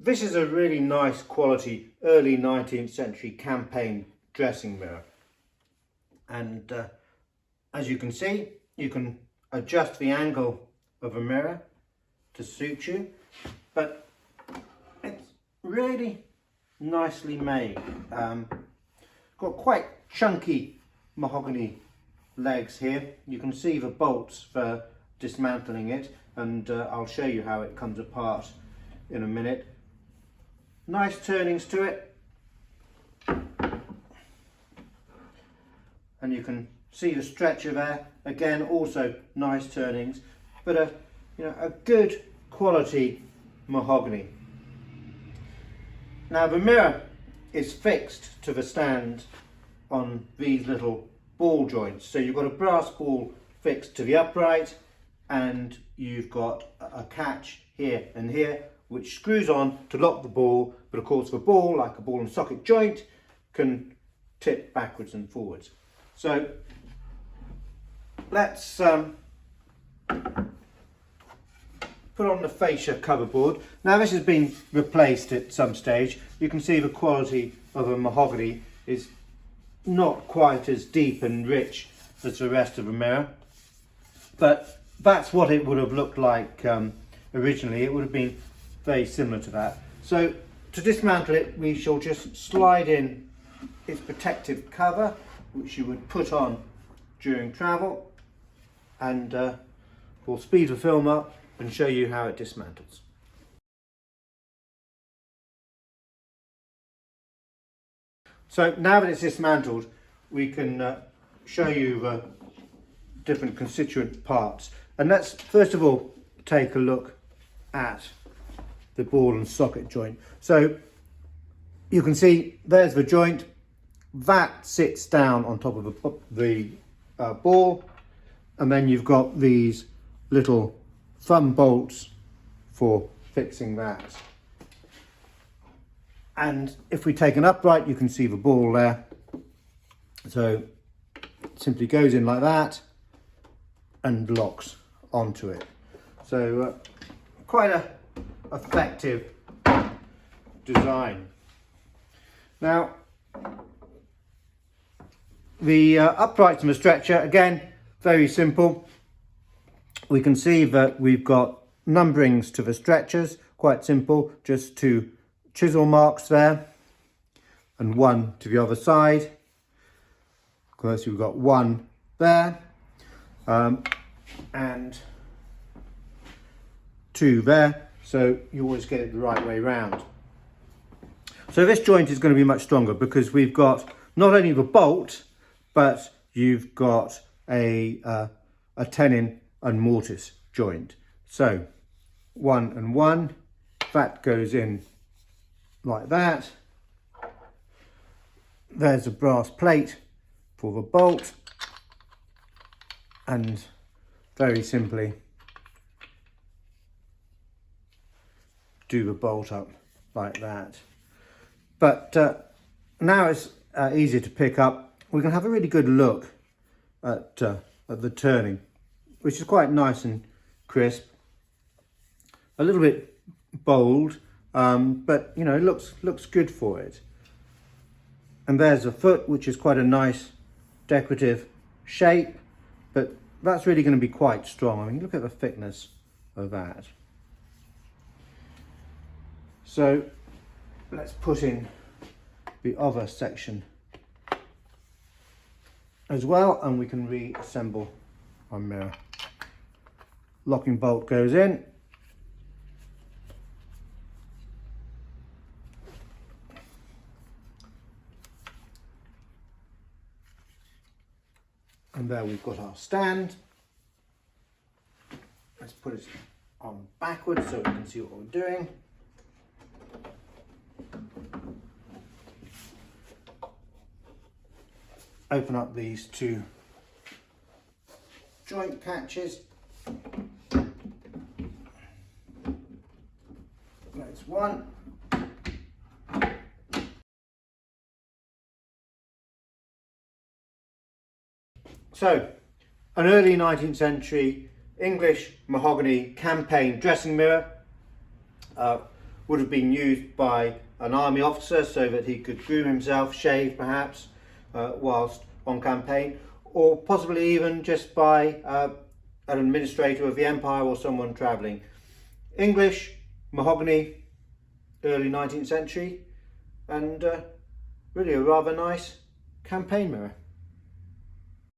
This is a really nice quality early 19th century campaign dressing mirror, and as you can see, you can adjust the angle of a mirror to suit you, but it's really nicely made. Got quite chunky mahogany legs here. You can see the bolts for dismantling it, and I'll show you how it comes apart in a minute. Nice turnings to it, and you can see the stretcher there. Again, also nice turnings, but a good quality mahogany. Now the mirror is fixed to the stand on these little ball joints. So you've got a brass ball fixed to the upright, and you've got a catch here and here which screws on to lock the ball, but of course the ball, like a ball and socket joint, can tip backwards and forwards. So let's put on the fascia cover board. Now this has been replaced at some stage. You can see the quality of a mahogany is not quite as deep and rich as the rest of the mirror, but that's what it would have looked like originally. It would have been very similar to that. So to dismantle it, we shall just slide in its protective cover, which you would put on during travel, and we'll speed the film up and show you how it dismantles. So now that it's dismantled, we can show you the different constituent parts. And let's first of all take a look at the ball and socket joint. So you can see there's the joint that sits down on top of the ball, and then you've got these little thumb bolts for fixing that. And if we take an upright, you can see the ball there. So it simply goes in like that and locks onto it. So quite a effective design. Now the uprights and the stretcher, again, very simple. We can see that we've got numberings to the stretchers, quite simple, just two chisel marks there and one to the other side. Of course, we've got one there and two there, so you always get it the right way round. So this joint is going to be much stronger because we've got not only the bolt, but you've got a tenon and mortise joint. So 1 and 1, that goes in like that. There's a brass plate for the bolt, and very simply do the bolt up like that. But now it's easier to pick up. We can have a really good look at the turning, which is quite nice and crisp. A little bit bold, but you know, it looks good for it. And there's a foot, which is quite a nice decorative shape, but that's really going to be quite strong. I mean, look at the thickness of that. So let's put in the other section as well, and we can reassemble our mirror. Locking bolt goes in. And there we've got our stand. Let's put it on backwards so we can see what we're doing. Open up these two joint catches. That's one. So, an early 19th century English mahogany campaign dressing mirror would have been used by an army officer so that he could groom himself, shave perhaps, whilst on campaign, or possibly even just by an administrator of the empire or someone travelling. English, mahogany, early 19th century, and really a rather nice campaign mirror.